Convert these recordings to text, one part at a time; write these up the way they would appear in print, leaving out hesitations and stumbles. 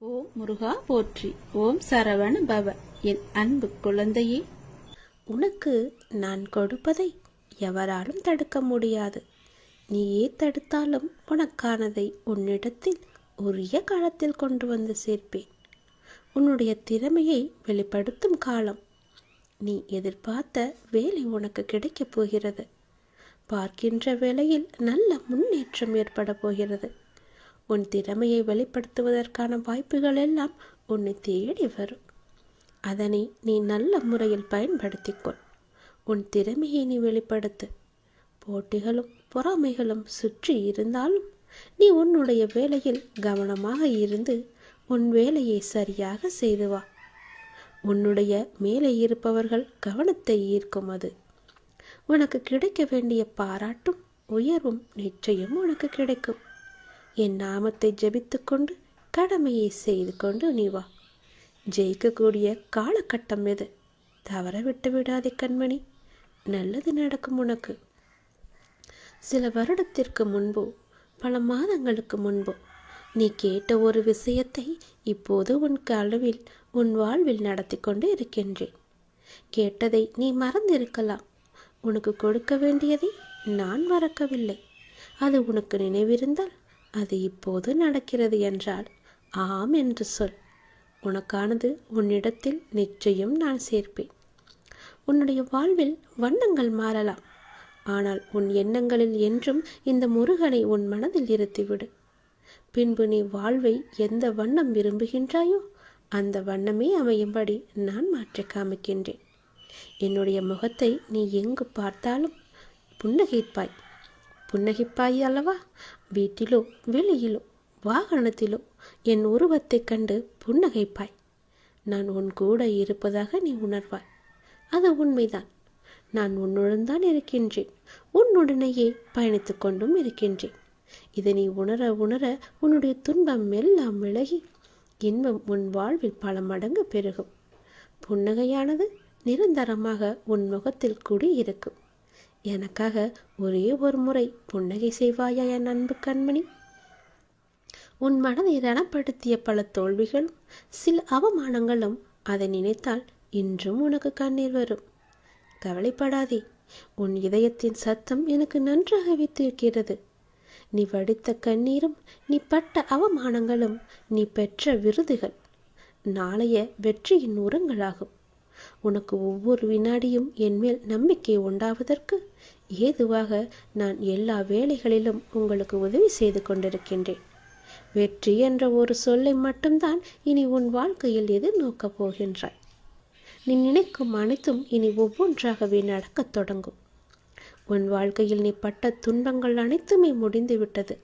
ஓம் முருகா போற்றி. ஓம் சரவண பவ. என் அன்பு குழந்தையே, உனக்கு நான் கொடுப்பதை எவராலும் தடுக்க முடியாது. நீயே தடுத்தாலும் உனக்கானதை உன்னிடத்தில் உரிய காலத்தில் கொண்டு வந்து சேர்ப்பேன். உன்னுடைய திறமையை வெளிப்படுத்தும் காலம். நீ எதிர்பார்த்த வேலை உனக்கு கிடைக்கப் போகிறது. பார்க்கின்ற வேளையில் நல்ல முன்னேற்றம் ஏற்பட போகிறது. உன் திறமையை வெளிப்படுத்துவதற்கான வாய்ப்புகள் எல்லாம் உன்னை தேடி வரும். அதனை நீ நல்ல முறையில் பயன்படுத்திக்கொள். உன் திறமையை நீ வெளிப்படுத்து. போட்டிகளும் பொறாமைகளும் சுற்றி இருந்தாலும் நீ உன்னுடைய வேலையில் கவனமாக இருந்து உன் வேலையை சரியாக செய்து வா. உன்னுடைய மேலே இருப்பவர்கள் கவனத்தை ஈர்க்கும். அது உனக்கு கிடைக்க வேண்டிய பாராட்டும் உயர்வும் நிச்சயம் உனக்கு கிடைக்கும். என் நாமத்தை ஜெபித்து கொண்டு கடமையை செய்து கொண்டு நீ வா. ஜெயிக்கக்கூடிய காலகட்டம் எது? தவற விட்டு விடாதே கண்மணி. நல்லது நடக்கும் உனக்கு. சில வருடத்திற்கு முன்போ பல மாதங்களுக்கு முன்போ நீ கேட்ட ஒரு விஷயத்தை இப்போது உன் கனவில் உன் வாழ்வில் நடத்தி கொண்டு இருக்கின்றேன். கேட்டதை நீ மறந்திருக்கலாம். உனக்கு கொடுக்க வேண்டியதை நான் மறக்கவில்லை. அது உனக்கு நினைவிருந்தால் அது இப்போது நடக்கிறது என்றால் ஆம் என்று சொல். உனக்கானது உன்னிடத்தில் நிச்சயம் நான் சேர்ப்பேன். உன்னுடைய வாழ்வில் வண்ணங்கள் மாறலாம். ஆனால் உன் எண்ணங்களில் என்றும் இந்த முருகனை உன் மனதில் இருத்திவிடு. பின்பு நீ வாழ்வை எந்த வண்ணம் விரும்புகின்றாயோ அந்த வண்ணமே அமையும்படி நான் மாற்றி காமிக்கின்றேன். என்னுடைய முகத்தை நீ எங்கு பார்த்தாலும் புன்னகைப்பாய். புன்னகைப்பாய் அல்லவா? வீட்டிலோ வெளியிலோ வாகனத்திலோ என் உருவத்தை கண்டு புன்னகைப்பாய். நான் உன் கூட இருப்பதாக நீ உணர்வாய். அது உண்மைதான். நான் உன்னுடன் தான் இருக்கின்றேன். உன்னுடனேயே பயணித்து கொண்டும் இருக்கின்றேன். இதை நீ உணர உணர உன்னுடைய துன்பம் எல்லாம் விலகி இன்பம் உன் வாழ்வில் பல மடங்கு பெருகும். புன்னகையானது நிரந்தரமாக உன் முகத்தில் குடியிருக்கும். எனக்காக ஒரே ஒரு முறை புன்னகை செய்வாயா என் அன்பு கண்மணி? உன் மனதை ரணப்படுத்திய பல தோல்விகளும் சில அவமானங்களும் அதை நினைத்தால் இன்றும் உனக்கு கண்ணீர் வரும். கவலைப்படாதே. உன் இதயத்தின் சத்தம் எனக்கு நன்றாக வைத்திருக்கிறது. நீ வடித்த கண்ணீரும் நீ பட்ட அவமானங்களும் நீ பெற்ற விருதுகள் நாளைய வெற்றியின் உரங்களாகும். உனக்கு ஒவ்வொரு வினாடியும் என்மேல் நம்பிக்கை உண்டாவதற்கு ஏதுவாக நான் எல்லா வேளைகளிலும் உங்களுக்கு உதவி செய்து கொண்டிருக்கின்றேன். வெற்றி என்ற ஒரு சொல்லை மட்டும்தான் இனி உன் வாழ்க்கையில் எதிர்நோக்கப் போகின்றாய். நீ நினைக்கும் அனைத்தும் இனி ஒவ்வொன்றாகவே நடக்கத் தொடங்கும். உன் வாழ்க்கையில் நீ பட்ட துன்பங்கள் அனைத்துமே முடிந்து விட்டது.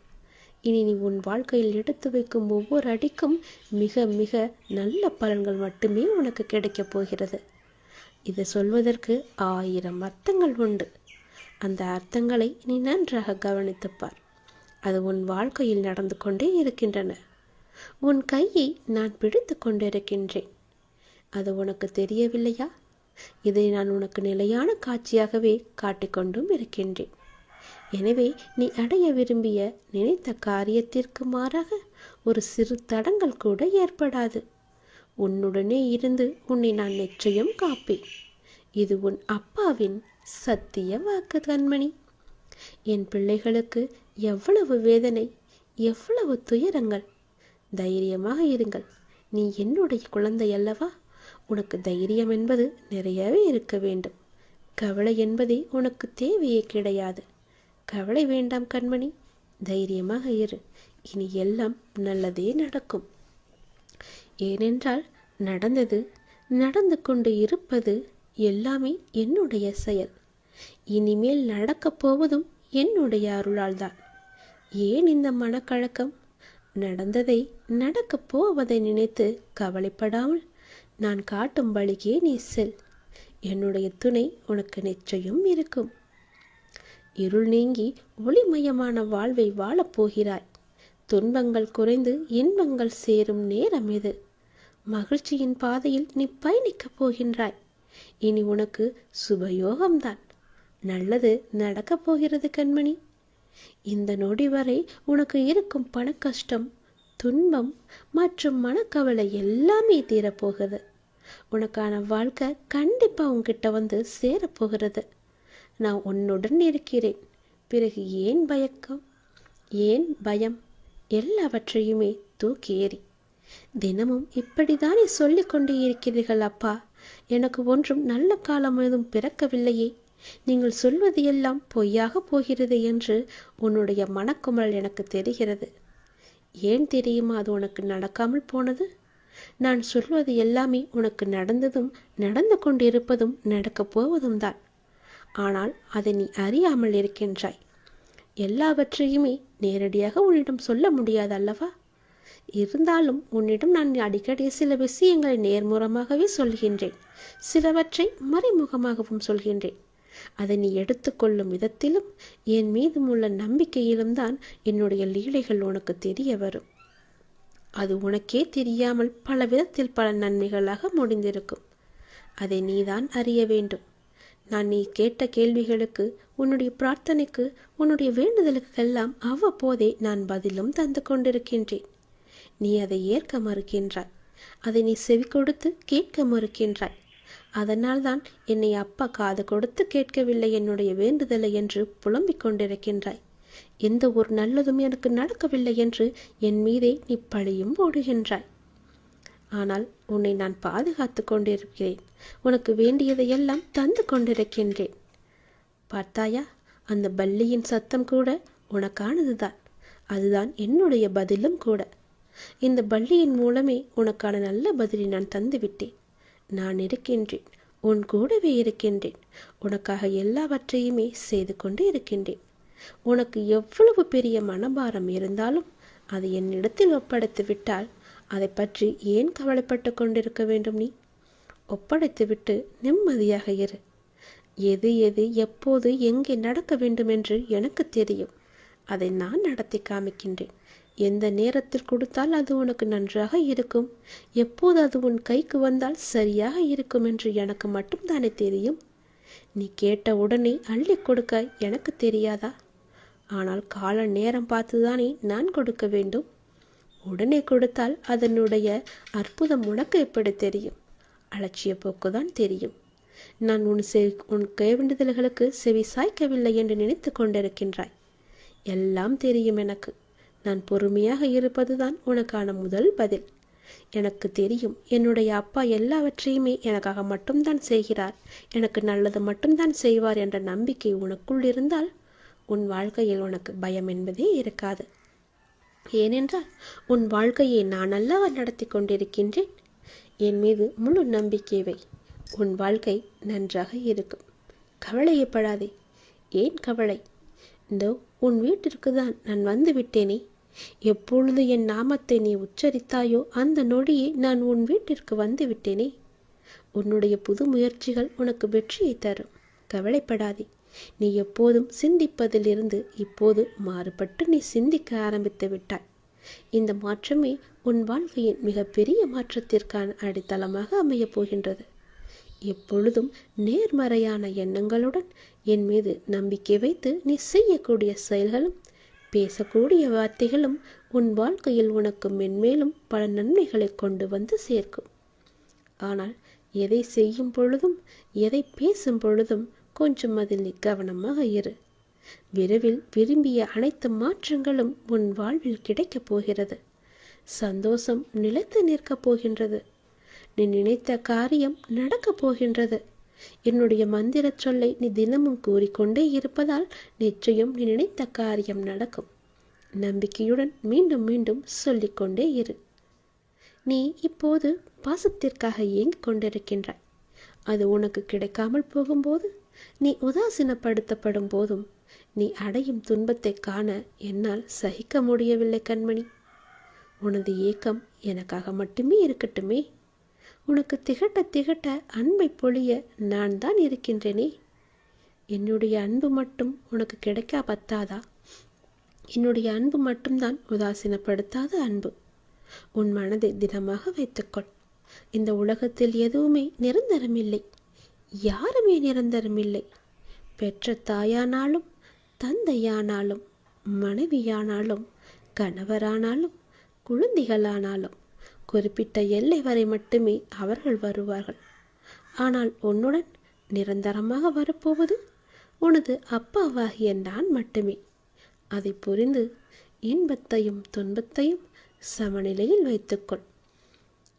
இனி நீ உன் வாழ்க்கையில் எடுத்து வைக்கும் ஒவ்வொரு அடிக்கும் மிக மிக நல்ல பலன்கள் மட்டுமே உனக்கு கிடைக்கப் போகிறது. இதை சொல்வதற்கு 1000 அர்த்தங்கள் உண்டு. அந்த அர்த்தங்களை நீ நன்றாக கவனித்துப்பார். அது உன் வாழ்க்கையில் நடந்து கொண்டே இருக்கின்றன. உன் கையை நான் பிடித்து கொண்டிருக்கின்றேன். அது உனக்கு தெரியவில்லையா? இதை நான் உனக்கு நிலையான காட்சியாகவே காட்டிக்கொண்டும் இருக்கின்றேன். எனவே நீ அடைய விரும்பிய நினைத்த காரியத்திற்கு மாறாக ஒரு சிறு தடங்கள் கூட ஏற்படாது. உன்னுடனே இருந்து உன்னை நான் நிச்சயம் காப்பேன். இது உன் அப்பாவின் சத்திய வாக்கு கண்மணி. என் பிள்ளைகளுக்கு எவ்வளவு வேதனை, எவ்வளவு துயரங்கள். தைரியமாக இருங்கள். நீ என்னுடைய குழந்தை அல்லவா? உனக்கு தைரியம் என்பது நிறையவே இருக்க வேண்டும். கவலை என்பதே உனக்கு தேவையே கிடையாது. கவலை வேண்டாம் கண்மணி. தைரியமாக இரு. இனி எல்லாம் நல்லதே நடக்கும். ஏனென்றால் நடந்தது, நடந்து கொண்டு இருப்பது எல்லாமே என்னுடைய செயல். இனிமேல் நடக்கப் போவதும் என்னுடைய அருளால் தான். ஏன் இந்த மனக்கழக்கம்? நடந்ததை நடக்கப் போவதை நினைத்து கவலைப்படாமல் நான் காட்டும் வழிக்கே நீ செல். என்னுடைய துணை உனக்கு நிச்சயம் இருக்கும். இருள் நீங்கி ஒளிமயமான வாழ்வை வாழப்போகிறாய். துன்பங்கள் குறைந்து இன்பங்கள் சேரும் நேரம் இது. மகிழ்ச்சியின் பாதையில் நீ பயணிக்கப் போகின்றாய். இனி உனக்கு சுபயோகம்தான். நல்லது நடக்கப் போகிறது கண்மணி. இந்த நொடி வரை உனக்கு இருக்கும் பண கஷ்டம், துன்பம் மற்றும் மனக்கவலை எல்லாமே தீரப்போகுது. உனக்கான வாழ்க்கை கண்டிப்பாக உன்கிட்ட வந்து சேரப்போகிறது. நான் உன்னுடன் இருக்கிறேன். பிறகு ஏன் பயக்கம், ஏன் பயம்? எல்லாவற்றையுமே தூக்கி ஏறி. தினமும் இப்படித்தானே சொல்லிக் கொண்டே இருக்கிறீர்கள் அப்பா. எனக்கு ஒன்றும் நல்ல காலம் எதுவும் பிறக்கவில்லையே. நீங்கள் சொல்வது எல்லாம் பொய்யாக போகிறது என்று உன்னுடைய மனக்குமல் எனக்கு தெரிகிறது. ஏன் தெரியுமா அது உனக்கு நடக்காமல் போனது? நான் சொல்வது எல்லாமே உனக்கு நடந்ததும் நடந்து கொண்டிருப்பதும் நடக்கப் போவதும் தான். ஆனால் அதை நீ அறியாமல் இருக்கின்றாய். எல்லாவற்றையுமே நேரடியாக உன்னிடம் சொல்ல முடியாது அல்லவா? இருந்தாலும் உன்னிடம் நான் அடிக்கடி சில விஷயங்களை நேர்முகமாகவே சொல்கின்றேன், சிலவற்றை மறைமுகமாகவும் சொல்கின்றேன். அதை நீ எடுத்துக்கொள்ளும் விதத்திலும் என் மீதும் உள்ள நம்பிக்கையிலும் தான் என்னுடைய லீலைகள் உனக்கு தெரிய வரும். அது உனக்கே தெரியாமல் பல விதத்தில் பல நன்மைகளாக முடிந்திருக்கும். அதை நீதான் அறிய வேண்டும். நான் நீ கேட்ட கேள்விகளுக்கு, உன்னுடைய பிரார்த்தனைக்கு, உன்னுடைய வேண்டுதலுக்கெல்லாம் அவ்வப்போதே நான் பதிலும் தந்து கொண்டிருக்கின்றேன். நீ அதை ஏற்க மறுக்கின்றாய். அதை நீ செவி கொடுத்து கேட்க மறுக்கின்றாய். அதனால்தான் என்னை அப்பா காது கொடுத்து கேட்கவில்லை என்னுடைய வேண்டுதலை என்று புலம்பிக் கொண்டிருக்கின்றாய். எந்த ஒரு நல்லதும் எனக்கு நடக்கவில்லை என்று என் மீதே நீ பழியும் போடுகின்றாய். ஆனால் உன்னை நான் பாதுகாத்து கொண்டிருக்கிறேன். உனக்கு வேண்டியதையெல்லாம் தந்து கொண்டிருக்கின்றேன். பார்த்தாயா, அந்த பல்லியின் சத்தம் கூட உனக்கானதுதான். அதுதான் என்னுடைய பதிலும் கூட. இந்த பல்லியின் மூலமே உனக்கான நல்ல பதிலை நான் தந்துவிட்டேன். நான் இருக்கின்றேன், உன் கூடவே இருக்கின்றேன். உனக்காக எல்லாவற்றையுமே செய்து கொண்டு இருக்கின்றேன். உனக்கு எவ்வளவு பெரிய மனபாரம் இருந்தாலும் அதை என்னிடத்தில் ஒப்படைத்து விட்டால் அதை பற்றி ஏன் கவலைப்பட்டு கொண்டிருக்க வேண்டும்? நீ ஒப்படைத்துவிட்டு நிம்மதியாக இரு. எது எது எப்போது எங்கே நடக்க வேண்டும் என்று எனக்கு தெரியும். அதை நான் நடத்தி காமிக்கின்றேன். எந்த நேரத்தில் கொடுத்தால் அது உனக்கு நன்றாக இருக்கும், எப்போது அது உன் கைக்கு வந்தால் சரியாக இருக்கும் என்று எனக்கு மட்டும்தானே தெரியும். நீ கேட்ட உடனே அள்ளி கொடுக்க எனக்கு தெரியாதா? ஆனால் கால நேரம் பார்த்துதானே நான் கொடுக்க வேண்டும். உடனே கொடுத்தால் அதனுடைய அற்புதம் உனக்கு எப்படி தெரியும்? அலட்சிய போக்குதான் தெரியும். நான் உன் வேண்டுதல்களுக்கு செவி சாய்க்கவில்லை என்று நினைத்து கொண்டிருக்கின்றாய். எல்லாம் தெரியும் எனக்கு. நான் பொறுமையாக இருப்பதுதான் உனக்கான முதல் பதில். எனக்கு தெரியும், என்னுடைய அப்பா எல்லாவற்றையுமே எனக்காக மட்டும்தான் செய்கிறார், எனக்கு நல்லது மட்டும்தான் செய்வார் என்ற நம்பிக்கை உனக்குள் இருந்தால் உன் வாழ்க்கையில் உனக்கு பயம் என்பதே இருக்காது. ஏனென்றால் உன் வாழ்க்கையை நான் அல்லவா நடத்தி கொண்டிருக்கின்றேன். என் மீது முழு நம்பிக்கை வை. உன் வாழ்க்கை நன்றாக இருக்கும். கவலையப்படாதே. ஏன் கவலை? இதோ உன் வீட்டிற்கு தான் நான் வந்து விட்டேனே. எப்பொழுது என் நாமத்தை நீ உச்சரித்தாயோ அந்த நொடியே நான் உன் வீட்டிற்கு வந்து விட்டேனே. உன்னுடைய புது முயற்சிகள் உனக்கு வெற்றியை தரும். கவலைப்படாதே. நீ எப்போதும் சிந்திப்பதிலிருந்து இப்போது மாறுபட்டு நீ சிந்திக்க ஆரம்பித்து விட்டாய். இந்த மாற்றமே உன் வாழ்க்கையின் மிகப்பெரிய மாற்றத்திற்கான அடித்தளமாக அமையப் போகின்றது. எப்பொழுதும் நேர்மறையான எண்ணங்களுடன் என் மீது நம்பிக்கை வைத்து நீ செய்யக்கூடிய செயல்களும் பேசக்கூடிய வார்த்தைகளும் உன் வாழ்க்கையில் உனக்கு மென்மேலும் பல நன்மைகளை கொண்டு வந்து சேர்க்கும். ஆனால் எதை செய்யும் பொழுதும் எதை பேசும் பொழுதும் கொஞ்சம் அதில் நீ கவனமாக இரு. விரைவில் விரும்பிய அனைத்து மாற்றங்களும் உன் வாழ்வில் கிடைக்கப் போகிறது. சந்தோஷம் நிலைத்து நிற்கப் போகின்றது. நீ நினைத்த காரியம் நடக்கப் போகின்றது. என்னுடைய மந்திர சொல்லை நீ தினமும் கூறிக்கொண்டே இருப்பதால் நிச்சயம் நீ நினைத்த காரியம் நடக்கும். நம்பிக்கையுடன் மீண்டும் மீண்டும் சொல்லிக்கொண்டே இரு. நீ இப்போது பாசத்திற்காக ஏங்கிக் கொண்டிருக்கின்றாய். அது உனக்கு கிடைக்காமல் போகும்போது, நீ உதாசீனப்படுத்தப்படும் போதும் நீ அடையும் துன்பத்தை காண என்னால் சகிக்க முடியவில்லை கண்மணி. உனது ஏக்கம் எனக்காக மட்டுமே இருக்கட்டுமே. உனக்கு திகட்ட திகட்ட அன்பை பொழிய நான் தான் இருக்கின்றேனே. என்னுடைய அன்பு மட்டும் உனக்கு கிடைக்கா பத்தாதா? என்னுடைய அன்பு மட்டும்தான் உதாசீனப்படுத்தாத அன்பு. உன் மனதை திடமாக வைத்துக்கொள். இந்த உலகத்தில் எதுவுமே நிரந்தரமில்லை. யாருமே நிரந்தரமில்லை. பெற்ற தாயானாலும், தந்தையானாலும், மனைவியானாலும், கணவரானாலும், குழந்தைகளானாலும் குறிப்பிட்ட எல்லை வரை மட்டுமே அவர்கள் வருவார்கள். ஆனால் உன்னுடன் நிரந்தரமாக வரப்போவது உனது அப்பாவாகிய நான் மட்டுமே. அதை புரிந்து இன்பத்தையும் துன்பத்தையும் சமநிலையில் வைத்துக்கொள்.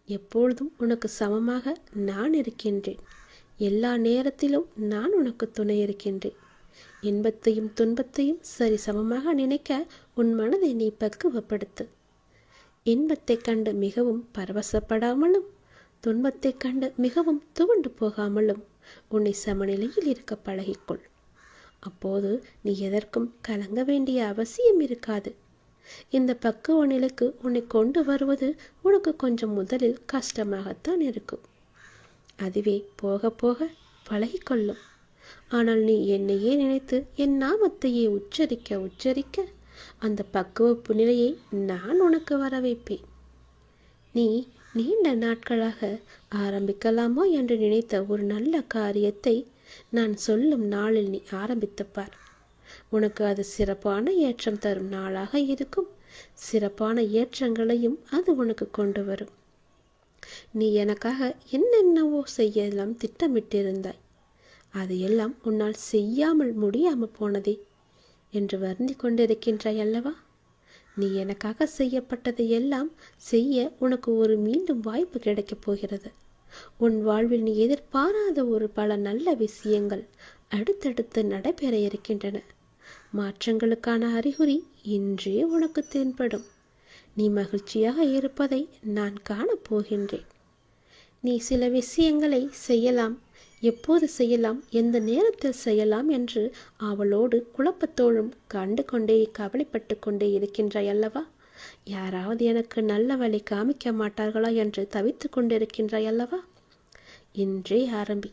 எப்பொழுதும் உனக்கு சமமாக நான் இருக்கின்றேன். எல்லா நேரத்திலும் நான் உனக்கு துணை இருக்கின்றேன். இன்பத்தையும் துன்பத்தையும் சரி சமமாக நினைக்க உன் மனதை நீ பக்குவப்படுத்து. இன்பத்தை கண்டு மிகவும் பரவசப்படாமலும் துன்பத்தை கண்டு மிகவும் துவண்டு போகாமலும் உன்னை சமநிலையில் இருக்க பழகிக்கொள். அப்போது நீ எதற்கும் கலங்க வேண்டிய அவசியம் இருக்காது. இந்த பக்குவ நிலைக்கு உன்னை கொண்டு வருவது உனக்கு கொஞ்சம் முதலில் கஷ்டமாகத்தான் இருக்கும். அதுவே போக போக பழகிக்கொள்ளும். ஆனால் நீ என்னையே நினைத்து என் நாமத்தையே உச்சரிக்க உச்சரிக்க அந்த பக்குவப்பு நிலையை நான் உனக்கு வர வைப்பேன். நீ நீண்ட நாட்களாக ஆரம்பிக்கலாமோ என்று நினைத்த ஒரு நல்ல காரியத்தை நான் சொல்லும் நாளில் நீ ஆரம்பித்துப்பார். உனக்கு அது சிறப்பான ஏற்றம் தரும் நாளாக இருக்கும். சிறப்பான ஏற்றங்களையும் அது உனக்கு கொண்டு வரும். நீ எனக்காக என்னென்னவோ செய்யலாம் திட்டமிட்டிருந்தாய். அதையெல்லாம் உன்னால் செய்யாமல் முடியாமல் போனதே என்று வருந்தி கொண்டிருக்கின்றாய் அல்லவா? நீ எனக்காக செய்யப்பட்டதை எல்லாம் செய்ய உனக்கு ஒரு மீண்டும் வாய்ப்பு கிடைக்கப் போகிறது. உன் வாழ்வில் நீ எதிர்பாராத ஒரு பல நல்ல விஷயங்கள் அடுத்தடுத்து நடைபெற இருக்கின்றன. மாற்றங்களுக்கான அறிகுறி இன்றே உனக்கு தென்படும். நீ மகிழ்ச்சியாக இருப்பதை நான் காணப்போகின்றேன். நீ சில விஷயங்களை செய்யலாம், எப்போது செய்யலாம், எந்த நேரத்தில் செய்யலாம் என்று அவளோடு குழப்பத்தோடும் கண்டு கொண்டே கவலைப்பட்டு கொண்டே இருக்கின்றாய் அல்லவா? யாராவது எனக்கு நல்ல வழி காமிக்க மாட்டார்களா என்று தவித்து கொண்டிருக்கின்றாய் அல்லவா? இன்றே ஆரம்பி.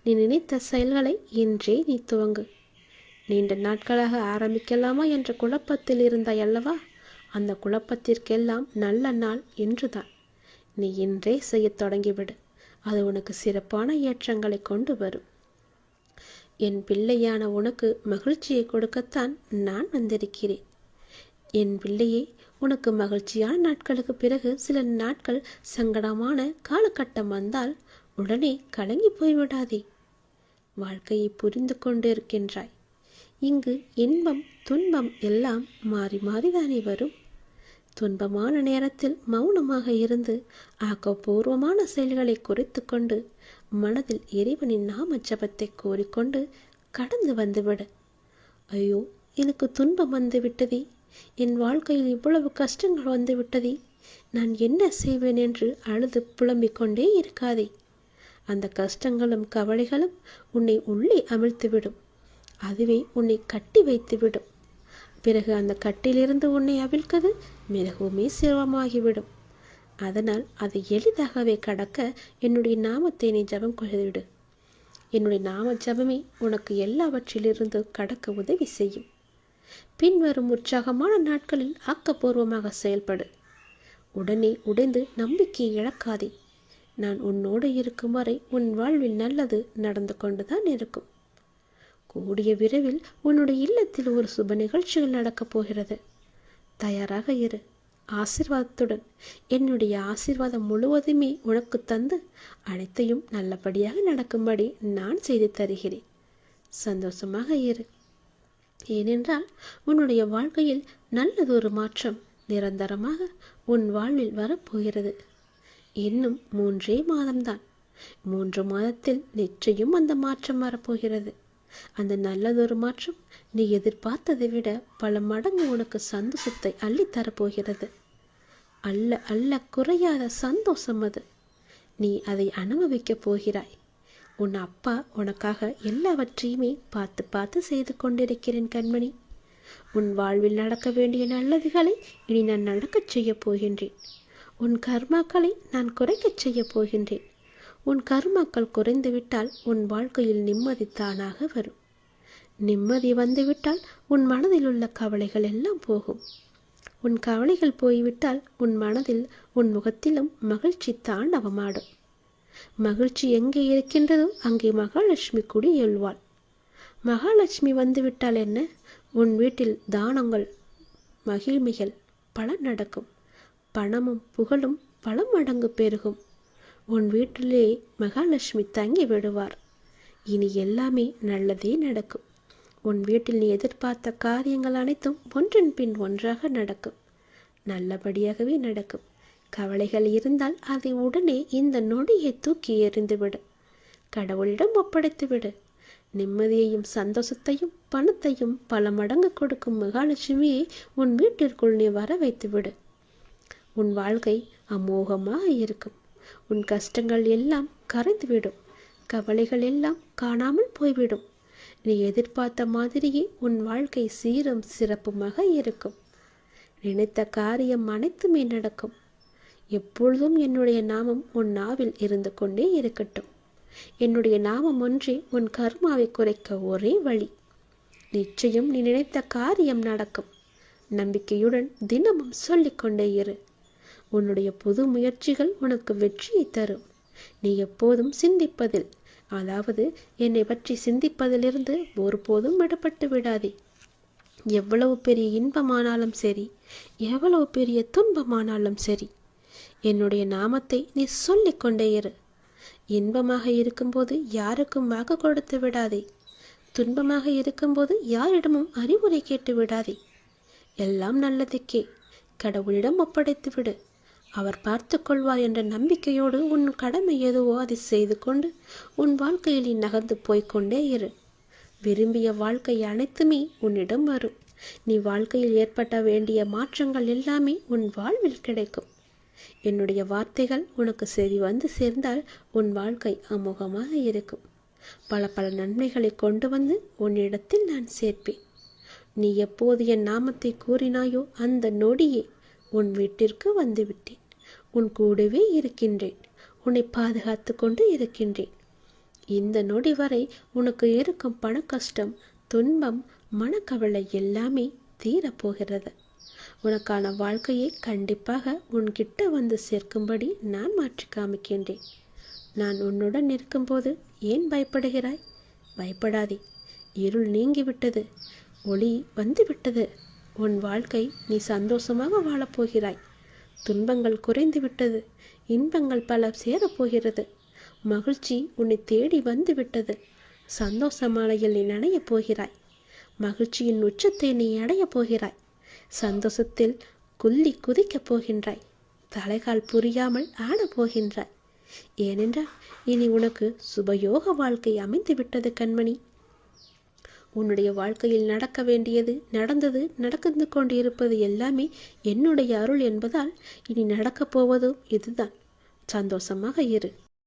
நீ நினைத்த செயல்களை இன்றே நீ துவங்கு. நீண்ட நாட்களாக ஆரம்பிக்கலாமா என்ற குழப்பத்தில் இருந்தாய் அல்லவா? அந்த குழப்பத்திற்கெல்லாம் நல்ல நாள் இன்றுதான். நீ இன்றே செய்ய தொடங்கிவிடு. அது உனக்கு சிறப்பான ஏற்றங்களை கொண்டு வரும். என் பிள்ளையான உனக்கு மகிழ்ச்சியை கொடுக்கத்தான் நான் வந்திருக்கிறேன். என் பிள்ளையே, உனக்கு மகிழ்ச்சியான நாட்களுக்கு பிறகு சில நாட்கள் சங்கடமான காலகட்டம் வந்தால் உடனே கலங்கி போய்விடாதே. வாழ்க்கையை புரிந்து கொண்டிருக்கின்றாய். இங்கு இன்பம் துன்பம் எல்லாம் மாறி மாறிதானே வரும். துன்பமான நேரத்தில் மௌனமாக இருந்து ஆக்கப்பூர்வமான செயல்களை குறைத்து கொண்டு மனதில் இறைவனின் நாம ஜபத்தை கோரிக்கொண்டு கடந்து வந்துவிட. ஐயோ, எனக்கு துன்பம் வந்து விட்டதே, என் வாழ்க்கையில் இவ்வளவு கஷ்டங்கள் வந்து விட்டதே, நான் என்ன செய்வேன் என்று அழுது புலம்பிக் கொண்டே இருக்காதே. அந்த கஷ்டங்களும் கவலைகளும் உன்னை உள்ளே அமிழ்த்துவிடும். அதுவே உன்னை கட்டி வைத்துவிடும். பிறகு அந்த கட்டிலிருந்து உன்னை அவிழ்க்கது மிகவுமே சிரமமாகிவிடும். அதனால் அதை எளிதாகவே கடக்க என்னுடைய நாமத்தை நீ ஜபம் கொள்ளிவிடு. என்னுடைய நாம ஜபமே உனக்கு எல்லாவற்றிலிருந்து கடக்க உதவி செய்யும். பின்வரும் உற்சாகமான நாட்களில் ஆக்கப்பூர்வமாக செயல்படு. உடனே உடைந்து நம்பிக்கையை இழக்காதே. நான் உன்னோடு இருக்கும் வரை உன் வாழ்வில் நல்லது நடந்து கொண்டுதான் இருக்கும். கூடிய விரைவில் உன்னுடைய இல்லத்தில் ஒரு சுப நிகழ்ச்சிகள் நடக்கப் போகிறது. தயாராக இரு. ஆசீர்வாதத்துடன் என்னுடைய ஆசீர்வாதம் முழுவதுமே உனக்கு தந்து அனைத்தையும் நல்லபடியாக நடக்கும்படி நான் செய்து தருகிறேன். சந்தோஷமாக இரு. ஏனென்றால் உன்னுடைய வாழ்க்கையில் நல்லதொரு மாற்றம் நிரந்தரமாக உன் வாழ்வில் வரப்போகிறது. இன்னும் 3 மாதம்தான். 3 மாதத்தில் நிச்சயம் அந்த மாற்றம் வரப்போகிறது. அந்த நல்லதொரு மாற்றம் நீ எதிர்பார்த்ததை விட பல மடங்கு உனக்கு சந்தோஷத்தை அள்ளித்தரப்போகிறது. அல்ல அல்ல குறையாத சந்தோஷம் அது. நீ அதை அனுபவிக்கப் போகிறாய். உன் அப்பா உனக்காக எல்லாவற்றையுமே பார்த்து பார்த்து செய்து கொண்டிருக்கிறேன் கண்மணி. உன் வாழ்வில் நடக்க வேண்டிய நல்லதுகளை இனி நான் நடக்கச் செய்ய போகின்றேன். உன் கர்மாக்களை நான் குறைக்கச் செய்ய போகின்றேன். உன் கர்மாக்கள் குறைந்துவிட்டால் உன் வாழ்க்கையில் நிம்மதி தானாக வரும். நிம்மதி வந்துவிட்டால் உன் மனதில் உள்ள கவலைகள் எல்லாம் போகும். உன் கவலைகள் போய்விட்டால் உன் மனதில் உன் முகத்திலும் மகிழ்ச்சி தாண்டவமாடும். மகிழ்ச்சி எங்கே இருக்கின்றதோ அங்கே மகாலட்சுமி குடி எழுவாள். மகாலட்சுமி வந்துவிட்டால் என்ன, உன் வீட்டில் தானங்கள் மகிழ்மைகள் பல நடக்கும். பணமும் புகழும் பல மடங்கு பெருகும். உன் வீட்டிலே மகாலட்சுமி தங்கி விடுவார். இனி எல்லாமே நல்லதே நடக்கும். உன் வீட்டில் நீ எதிர்பார்த்த காரியங்கள் அனைத்தும் ஒன்றின் பின் ஒன்றாக நடக்கும். நல்லபடியாகவே நடக்கும். கவலைகள் இருந்தால் அதை உடனே இந்த நொடியை தூக்கி எறிந்துவிடு. கடவுளிடம் ஒப்படைத்துவிடு. நிம்மதியையும் சந்தோஷத்தையும் பணத்தையும் பல மடங்கு கொடுக்கும் மகாலட்சுமியை உன் வீட்டிற்குள் நீ வர வைத்துவிடு. உன் வாழ்க்கை அமோகமாக இருக்கும். உன் கஷ்டங்கள் எல்லாம் கரைந்துவிடும். கவலைகள் எல்லாம் காணாமல் போய்விடும். நீ எதிர்பார்த்த மாதிரியே உன் வாழ்க்கை சீரும் சிறப்புமாக இருக்கும். நினைத்த காரியம் அனைத்துமே நடக்கும். எப்பொழுதும் என்னுடைய நாமம் உன் நாவில் இருந்து கொண்டே இருக்கட்டும். என்னுடைய நாமம் ஒன்றே உன் கர்மாவை குறைக்க ஒரே வழி. நிச்சயம் நீ நினைத்த காரியம் நடக்கும். நம்பிக்கையுடன் தினமும் சொல்லிக்கொண்டே இரு. உன்னுடைய புது முயற்சிகள் உனக்கு வெற்றியை தரும். நீ எப்போதும் சிந்திப்பதில், அதாவது என்னை பற்றி சிந்திப்பதிலிருந்து ஒருபோதும் விடுபட்டு விடாதே. எவ்வளவு பெரிய இன்பமானாலும் சரி, எவ்வளவு பெரிய துன்பமானாலும் சரி, என்னுடைய நாமத்தை நீ சொல்லிக்கொண்டே இரு. இன்பமாக இருக்கும்போது யாருக்கும் வாக்கு கொடுத்து விடாதே. துன்பமாக இருக்கும்போது யாரிடமும் அறிவுரை கேட்டு விடாதே. எல்லாம் நல்லதுக்கே. கடவுளிடம் ஒப்படைத்து விடு. அவர் பார்த்து கொள்வார் என்ற நம்பிக்கையோடு உன் கடமை எதுவோ அதை செய்து கொண்டு உன் வாழ்க்கையில் நீ நகர்ந்து போய்கொண்டே இரு. விரும்பிய வாழ்க்கை அனைத்துமே உன்னிடம் வரும். நீ வாழ்க்கையில் ஏற்பட்ட வேண்டிய மாற்றங்கள் எல்லாமே உன் வாழ்வில் கிடைக்கும். என்னுடைய வார்த்தைகள் உனக்கு சரி வந்து சேர்ந்தால் உன் வாழ்க்கை அமோகமாக இருக்கும். பல பல நன்மைகளை கொண்டு வந்து உன்னிடத்தில் நான் சேர்ப்பேன். நீ எப்போது என் நாமத்தை கூறினாயோ அந்த நொடியே உன் வீட்டிற்கு வந்துவிட்டேன். உன் கூடவே இருக்கின்றேன். உன்னை பாதுகாத்து கொண்டு இருக்கின்றேன். இந்த நொடி வரை உனக்கு இருக்கும் பண கஷ்டம், துன்பம், மனக்கவலை எல்லாமே தீரப்போகிறது. உனக்கான வாழ்க்கையை கண்டிப்பாக உன்கிட்ட வந்து சேர்க்கும்படி நான் மாற்றி காமிக்கின்றேன். நான் உன்னுடன் இருக்கும்போது ஏன் பயப்படுகிறாய்? பயப்படாதே. இருள் நீங்கிவிட்டது. ஒளி வந்துவிட்டது. உன் வாழ்க்கை நீ சந்தோஷமாக வாழப்போகிறாய். துன்பங்கள் குறைந்து விட்டது. இன்பங்கள் பல சேரப்போகிறது. மகிழ்ச்சி உன்னை தேடி வந்து விட்டது. சந்தோஷ மாலையில் நீ நனையப் போகிறாய். மகிழ்ச்சியின் உச்சத்தை நீ அடையப் போகிறாய். சந்தோஷத்தில் குள்ளி குதிக்கப் போகின்றாய். தலைகால் புரியாமல் ஆடப் போகின்றாய். ஏனென்றால் இனி உனக்கு சுபயோக வாழ்க்கை அமைந்து விட்டது கண்மணி. உன்னுடைய வாழ்க்கையில் நடக்க வேண்டியது நடந்தது, நடந்து கொண்டிருப்பது எல்லாமே என்னுடைய அருள் என்பதால் இனி நடக்கப் போவதும் இதுதான். சந்தோஷமாக இரு.